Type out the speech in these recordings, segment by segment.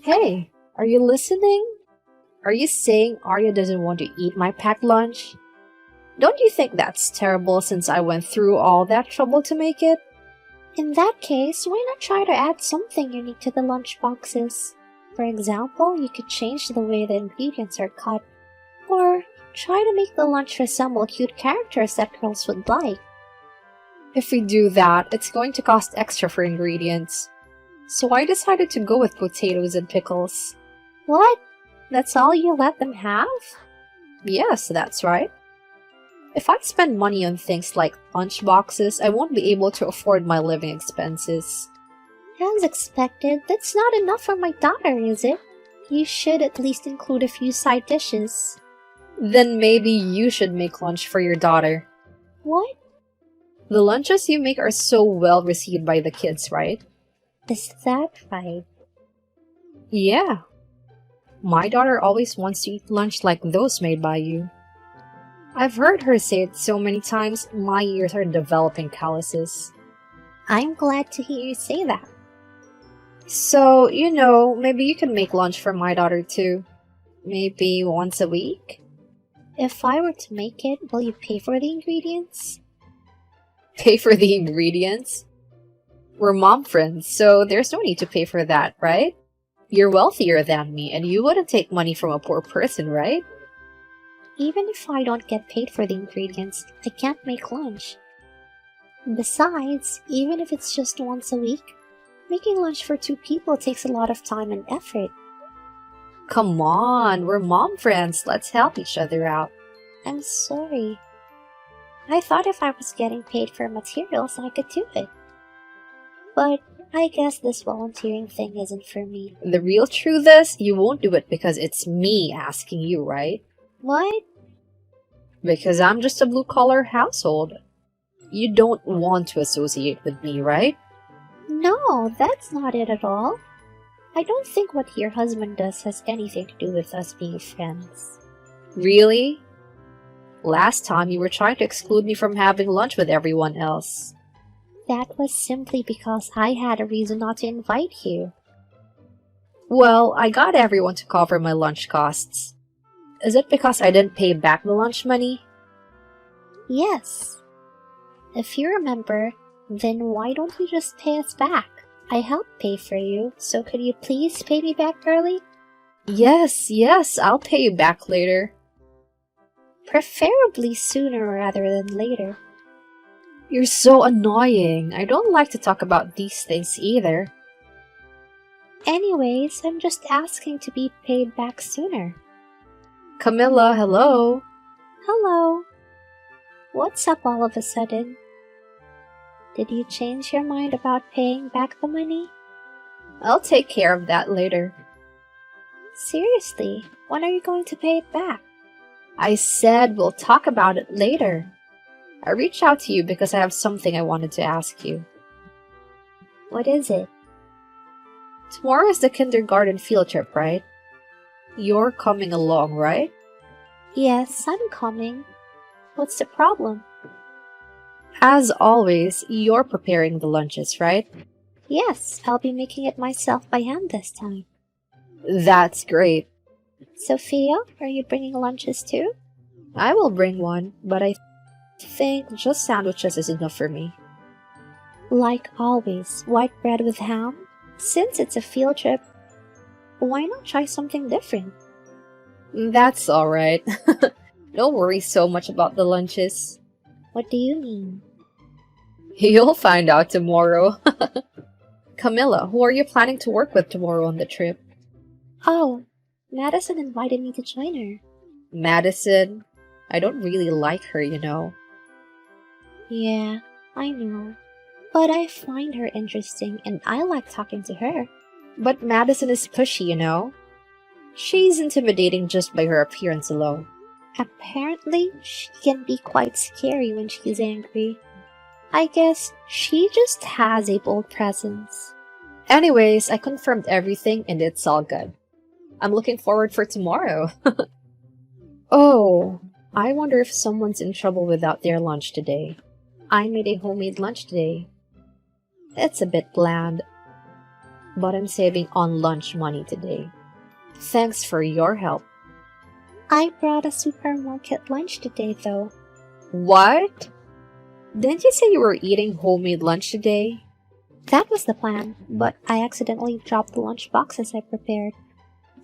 Hey, are you listening? Are you saying Arya doesn't want to eat my packed lunch? Don't you think that's terrible since I went through all that trouble to make it? In that case, why not try to add something unique to the lunch boxes? For example, you could change the way the ingredients are cut, or try to make the lunch resemble cute characters that girls would like. If we do that, it's going to cost extra for ingredients. So I decided to go with potatoes and pickles. What? That's all you let them have? Yes, that's right. If I spend money on things like lunch boxes, I won't be able to afford my living expenses. As expected, that's not enough for my daughter, is it? You should at least include a few side dishes. Then maybe you should make lunch for your daughter. What? The lunches you make are so well received by the kids, right? Is that right? Yeah. My daughter always wants to eat lunch like those made by you. I've heard her say it so many times, my ears are developing calluses. I'm glad to hear you say that. So, maybe you can make lunch for my daughter too. Maybe once a week? If I were to make it, will you pay for the ingredients? Pay for the ingredients? We're mom friends, so there's no need to pay for that, right? You're wealthier than me, and you wouldn't take money from a poor person, right? Even if I don't get paid for the ingredients, I can't make lunch. Besides, even if it's just once a week, making lunch for two people takes a lot of time and effort. Come on, we're mom friends. Let's help each other out. I'm sorry. I thought if I was getting paid for materials, I could do it. But I guess this volunteering thing isn't for me. The real truth is, you won't do it because it's me asking you, right? What? Because I'm just a blue-collar household. You don't want to associate with me, right? No, that's not it at all. I don't think what your husband does has anything to do with us being friends. Really? Last time you were trying to exclude me from having lunch with everyone else. That was simply because I had a reason not to invite you. Well, I got everyone to cover my lunch costs. Is it because I didn't pay back the lunch money? Yes. If you remember, then why don't you just pay us back? I helped pay for you, so could you please pay me back early? Yes, I'll pay you back later. Preferably sooner rather than later. You're so annoying. I don't like to talk about these things either. Anyways, I'm just asking to be paid back sooner. Camilla, hello? Hello. What's up all of a sudden? Did you change your mind about paying back the money? I'll take care of that later. Seriously, when are you going to pay it back? I said we'll talk about it later. I reached out to you because I have something I wanted to ask you. What is it? Tomorrow is the kindergarten field trip, right? You're coming along, right? Yes, I'm coming. What's the problem? As always, you're preparing the lunches, right? Yes, I'll be making it myself by hand this time. That's great. Sophia, are you bringing lunches too? I will bring one, but I think just sandwiches is enough for me. Like always, white bread with ham? Since it's a field trip, why not try something different? That's alright. Don't worry so much about the lunches. What do you mean? You'll find out tomorrow. Camilla, who are you planning to work with tomorrow on the trip? Oh, Madison invited me to join her. Madison? I don't really like her, you know. Yeah, I know. But I find her interesting and I like talking to her. But Madison is pushy, you know. She's intimidating just by her appearance alone. Apparently, she can be quite scary when she's angry. I guess she just has a bold presence. Anyways, I confirmed everything and it's all good. I'm looking forward for tomorrow. Oh, I wonder if someone's in trouble without their lunch today. I made a homemade lunch today. It's a bit bland. but I'm saving on lunch money today. Thanks for your help. I brought a supermarket lunch today, though. What? Didn't you say you were eating homemade lunch today? That was the plan, but I accidentally dropped the lunch boxes I prepared.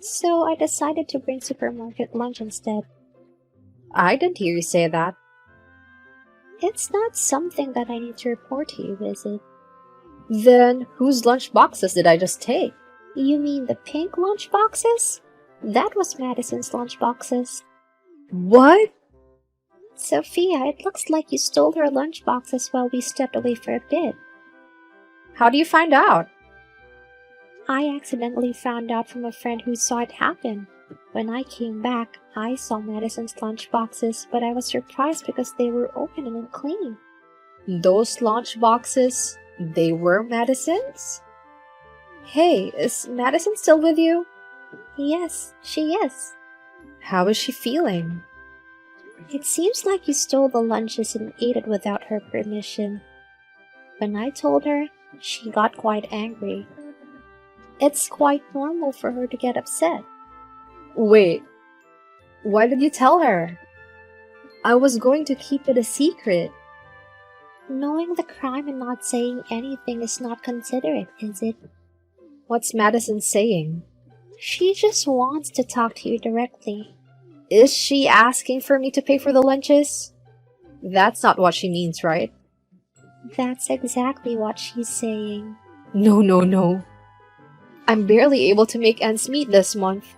So I decided to bring supermarket lunch instead. I didn't hear you say that. It's not something that I need to report to you, is it? Then whose lunch boxes did I just take? You mean the pink lunch boxes? That was Madison's lunch boxes. What? Sophia, it looks like you stole her lunch boxes while we stepped away for a bit. How do you find out? I accidentally found out from a friend who saw it happen. When I came back, I saw Madison's lunch boxes, but I was surprised because they were open and clean. Those lunch boxes, they were Madison's? Hey, is Madison still with you? Yes, she is. How is she feeling? It seems like you stole the lunches and ate it without her permission. When I told her, she got quite angry. It's quite normal for her to get upset. Wait, why did you tell her? I was going to keep it a secret. Knowing the crime and not saying anything is not considerate, is it? What's Madison saying? She just wants to talk to you directly. Is she asking for me to pay for the lunches? That's not what she means, right? That's exactly what she's saying. No. I'm barely able to make ends meet this month.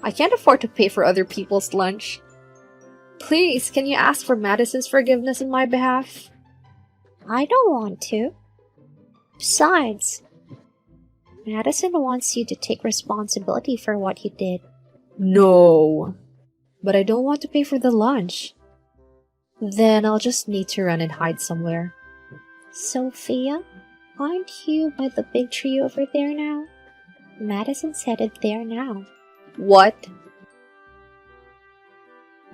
I can't afford to pay for other people's lunch. Please, can you ask for Madison's forgiveness on my behalf? I don't want to. Besides, Madison wants you to take responsibility for what you did. No. But I don't want to pay for the lunch. Then I'll just need to run and hide somewhere. Sophia, aren't you by the big tree over there now? Madison's headed there now. What?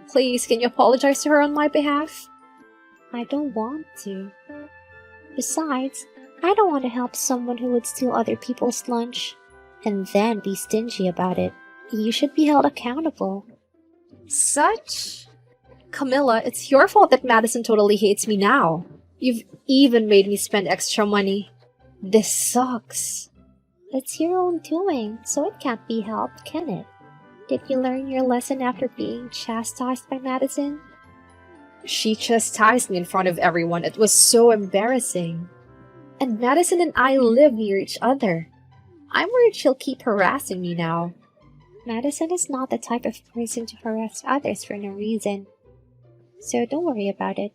Please, can you apologize to her on my behalf? I don't want to. Besides, I don't want to help someone who would steal other people's lunch and then be stingy about it. You should be held accountable. Such? Camilla, it's your fault that Madison totally hates me now. You've even made me spend extra money. This sucks. It's your own doing, so it can't be helped, can it? Did you learn your lesson after being chastised by Madison? She chastised me in front of everyone. It was so embarrassing. And Madison and I live near each other. I'm worried she'll keep harassing me now. Madison is not the type of person to harass others for no reason. So don't worry about it.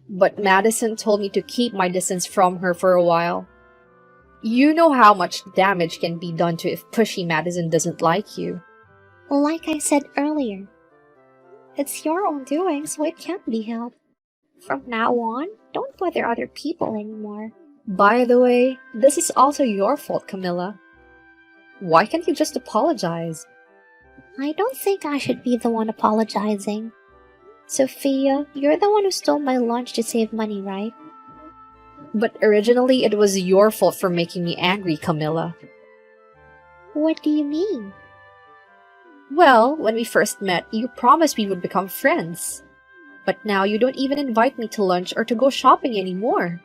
But Madison told me to keep my distance from her for a while. You know how much damage can be done to if pushy Madison doesn't like you. Like I said earlier, it's your own doing, so it can't be helped. From now on, don't bother other people anymore. By the way, this is also your fault, Camilla. Why can't you just apologize? I don't think I should be the one apologizing. Sophia, you're the one who stole my lunch to save money, right? But originally, it was your fault for making me angry, Camilla. What do you mean? Well, when we first met, you promised we would become friends. But now you don't even invite me to lunch or to go shopping anymore.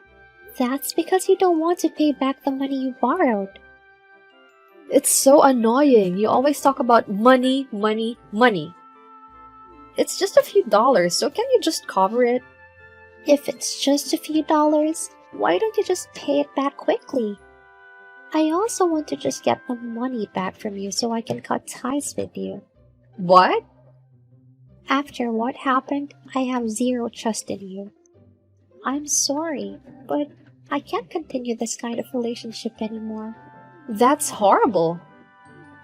That's because you don't want to pay back the money you borrowed. It's so annoying. You always talk about money. It's just a few dollars, so can you just cover it? If it's just a few dollars, why don't you just pay it back quickly? I also want to just get the money back from you so I can cut ties with you. What? After what happened, I have zero trust in you. I'm sorry, but I can't continue this kind of relationship anymore. That's horrible.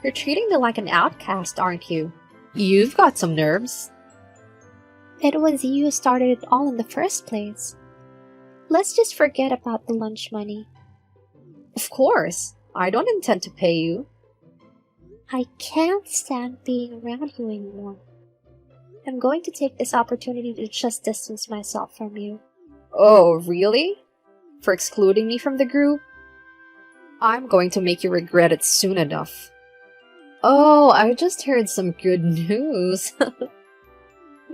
You're treating me like an outcast, aren't you? You've got some nerves. It was you who started it all in the first place. Let's just forget about the lunch money. Of course. I don't intend to pay you. I can't stand being around you anymore. I'm going to take this opportunity to just distance myself from you. Oh, really? For excluding me from the group? I'm going to make you regret it soon enough. Oh, I just heard some good news.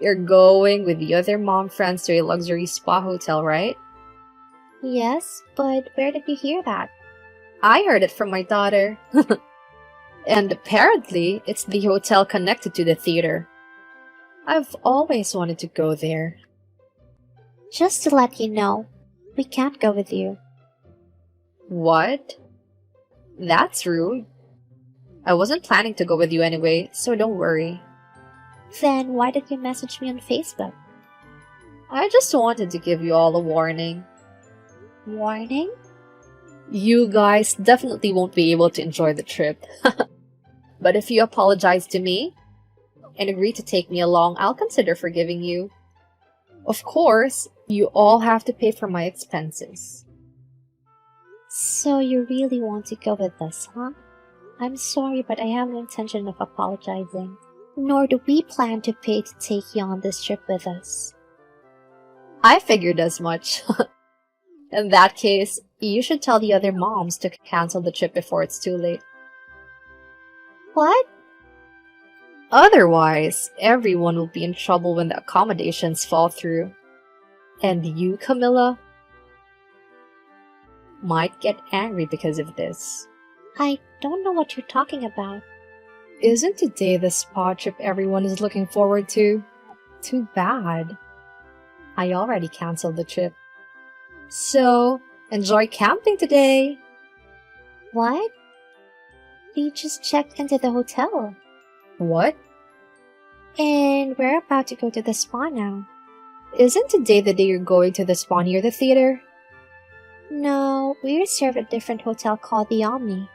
You're going with the other mom friends to a luxury spa hotel, right? Yes, but where did you hear that? I heard it from my daughter. And apparently, it's the hotel connected to the theater. I've always wanted to go there. Just to let you know, we can't go with you. What? That's rude. I wasn't planning to go with you anyway, so don't worry. Then why did you message me on Facebook? I just wanted to give you all a warning. Warning? You guys definitely won't be able to enjoy the trip. But if you apologize to me and agree to take me along, I'll consider forgiving you. Of course, you all have to pay for my expenses. So you really want to go with us, huh? I'm sorry, but I have no intention of apologizing. Nor do we plan to pay to take you on this trip with us. I figured as much. In that case, you should tell the other moms to cancel the trip before it's too late. What? Otherwise, everyone will be in trouble when the accommodations fall through. And you, Camilla, might get angry because of this. I don't know what you're talking about. Isn't today the spa trip everyone is looking forward to? Too bad. I already canceled the trip. So, enjoy camping today. What? We just checked into the hotel. What? And we're about to go to the spa now. Isn't today the day you're going to the spa near the theater? No, we reserved a different hotel called the Omni.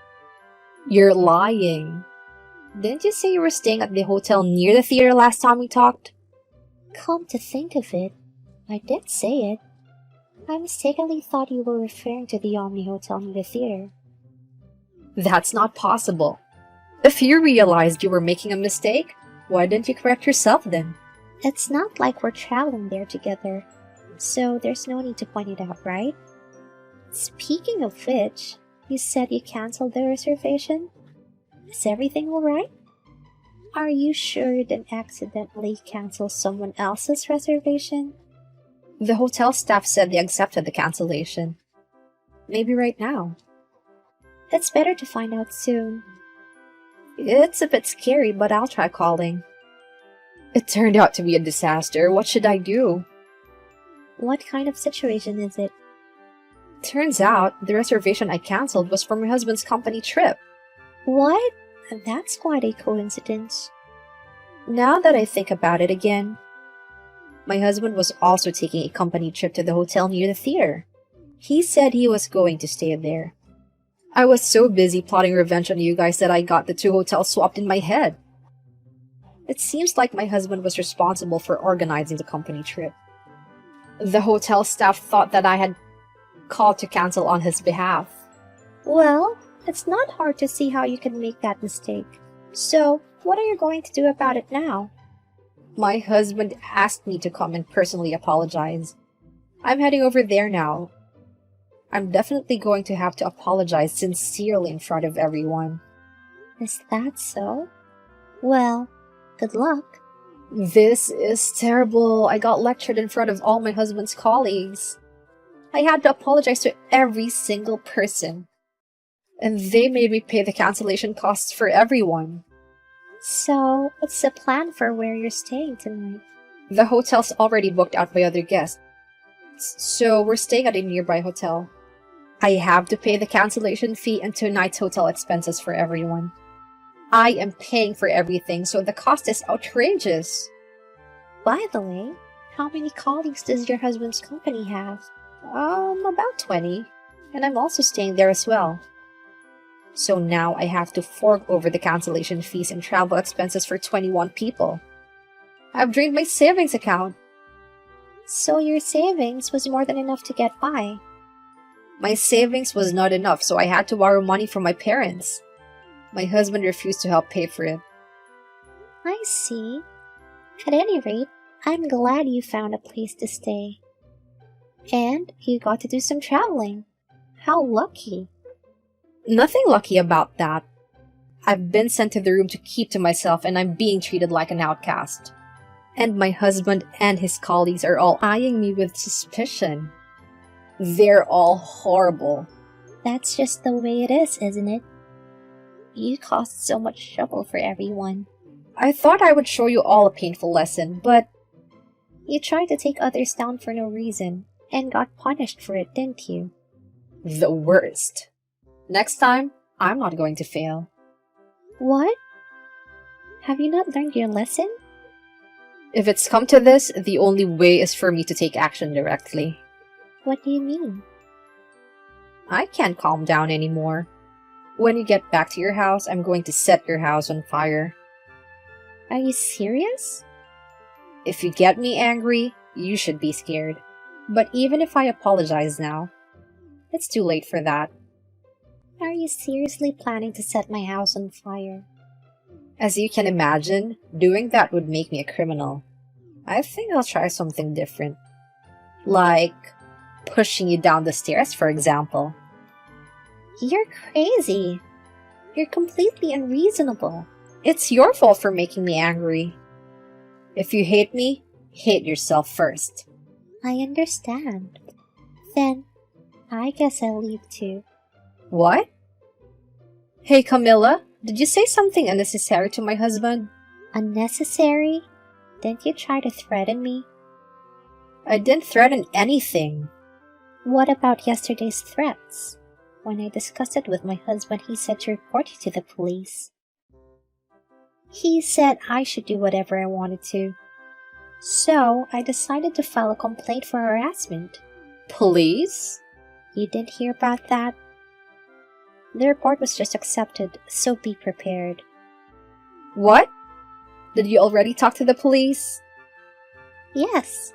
You're lying. Didn't you say you were staying at the hotel near the theater last time we talked? Come to think of it, I did say it. I mistakenly thought you were referring to the Omni Hotel near the theater. That's not possible. If you realized you were making a mistake, why didn't you correct yourself then? It's not like we're traveling there together, so there's no need to point it out, right? Speaking of which, you said you canceled the reservation? Is everything alright? Are you sure you didn't accidentally cancel someone else's reservation? The hotel staff said they accepted the cancellation. Maybe right now. It's better to find out soon. It's a bit scary, but I'll try calling. It turned out to be a disaster. What should I do? What kind of situation is it? Turns out, the reservation I canceled was for my husband's company trip. What? That's quite a coincidence. Now that I think about it again, my husband was also taking a company trip to the hotel near the theater. He said he was going to stay there. I was so busy plotting revenge on you guys that I got the two hotels swapped in my head. It seems like my husband was responsible for organizing the company trip. The hotel staff thought that I had called to cancel on his behalf. Well, it's not hard to see how you can make that mistake. So, what are you going to do about it now? My husband asked me to come and personally apologize. I'm heading over there now. I'm definitely going to have to apologize sincerely in front of everyone. Is that so? Well, good luck. This is terrible. I got lectured in front of all my husband's colleagues. I had to apologize to every single person. And they made me pay the cancellation costs for everyone. So, what's the plan for where you're staying tonight? The hotel's already booked out by other guests. So we're staying at a nearby hotel. I have to pay the cancellation fee and tonight's hotel expenses for everyone. I am paying for everything, so the cost is outrageous. By the way, how many colleagues does your husband's company have? About 20. And I'm also staying there as well. So now I have to fork over the cancellation fees and travel expenses for 21 people. I've drained my savings account. So your savings was more than enough to get by. My savings was not enough, so I had to borrow money from my parents. My husband refused to help pay for it. I see. At any rate, I'm glad you found a place to stay. And you got to do some traveling. How lucky. Nothing lucky about that. I've been sent to the room to keep to myself and I'm being treated like an outcast. And my husband and his colleagues are all eyeing me with suspicion. They're all horrible. That's just the way it is, isn't it? You caused so much trouble for everyone. I thought I would show you all a painful lesson, but You tried to take others down for no reason, and got punished for it, didn't you? the worst. Next time, I'm not going to fail. What? Have you not learned your lesson? If it's come to this, the only way is for me to take action directly. What do you mean? I can't calm down anymore. When you get back to your house, I'm going to set your house on fire. Are you serious? If you get me angry, you should be scared. But even if I apologize now, it's too late for that. Are you seriously planning to set my house on fire? As you can imagine, doing that would make me a criminal. I think I'll try something different. Like pushing you down the stairs, for example. You're crazy. You're completely unreasonable. It's your fault for making me angry. If you hate me, hate yourself first. I understand. Then, I guess I'll leave too. What? Hey Camilla, did you say something unnecessary to my husband? Unnecessary? Didn't you try to threaten me? I didn't threaten anything. What about yesterday's threats? When I discussed it with my husband, he said to report you to the police. He said I should do whatever I wanted to. So, I decided to file a complaint for harassment. Police? You didn't hear about that? The report was just accepted, so be prepared. What? Did you already talk to the police? Yes.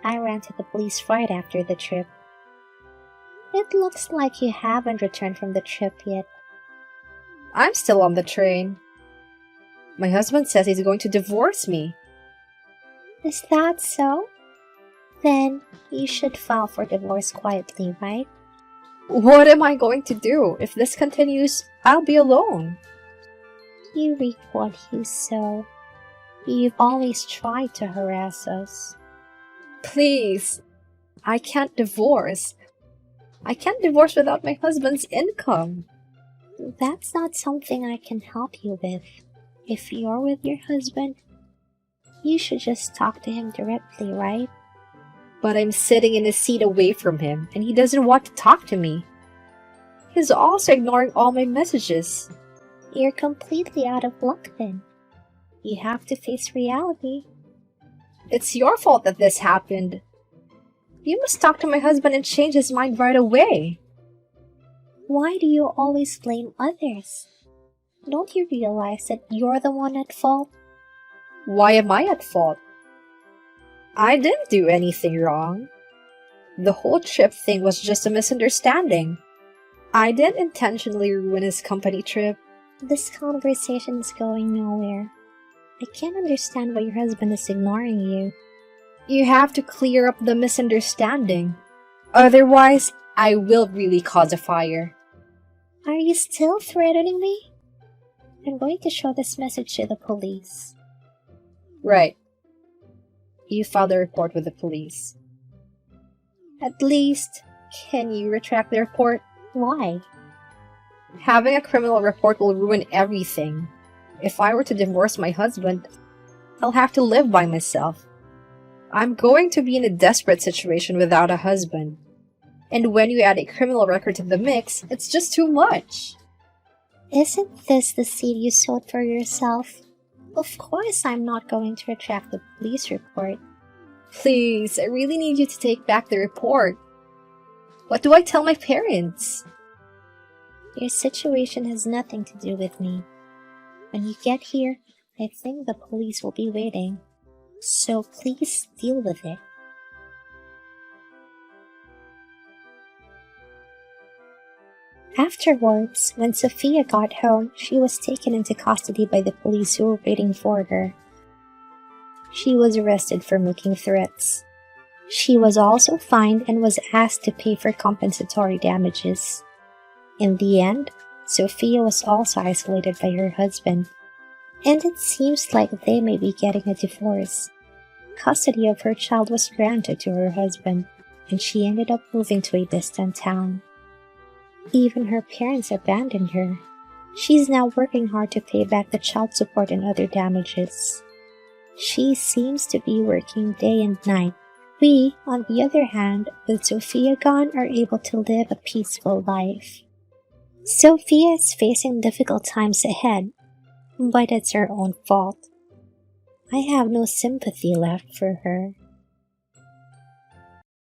I ran to the police right after the trip. It looks like you haven't returned from the trip yet. I'm still on the train. My husband says he's going to divorce me. Is that so? Then you should file for divorce quietly, right? What am I going to do? If this continues, I'll be alone. You reap what you sow. You've always tried to harass us. Please. I can't divorce. I can't divorce without my husband's income. That's not something I can help you with. If you're with your husband, you should just talk to him directly, right? But I'm sitting in a seat away from him, and he doesn't want to talk to me. He's also ignoring all my messages. You're completely out of luck then. You have to face reality. It's your fault that this happened. You must talk to my husband and change his mind right away. Why do you always blame others? Don't you realize that you're the one at fault? Why am I at fault? I didn't do anything wrong. The whole trip thing was just a misunderstanding. I didn't intentionally ruin his company trip. This conversation is going nowhere. I can't understand why your husband is ignoring you. You have to clear up the misunderstanding. Otherwise, I will really cause a fire. Are you still threatening me? I'm going to show this message to the police. Right. You filed a report with the police. At least, can you retract the report? Why? Having a criminal report will ruin everything. If I were to divorce my husband, I'll have to live by myself. I'm going to be in a desperate situation without a husband. And when you add a criminal record to the mix, it's just too much. Isn't this the seed you sowed for yourself? Of course I'm not going to retract the police report. Please, I really need you to take back the report. What do I tell my parents? Your situation has nothing to do with me. When you get here, I think the police will be waiting. So please deal with it. Afterwards, when Sophia got home, she was taken into custody by the police who were waiting for her. She was arrested for making threats. She was also fined and was asked to pay for compensatory damages. In the end, Sophia was also isolated by her husband, and it seems like they may be getting a divorce. Custody of her child was granted to her husband, and she ended up moving to a distant town. Even her parents abandoned her. She's now working hard to pay back the child support and other damages. She seems to be working day and night. We, on the other hand, with Sophia gone, are able to live a peaceful life. Sophia is facing difficult times ahead, but it's her own fault. I have no sympathy left for her.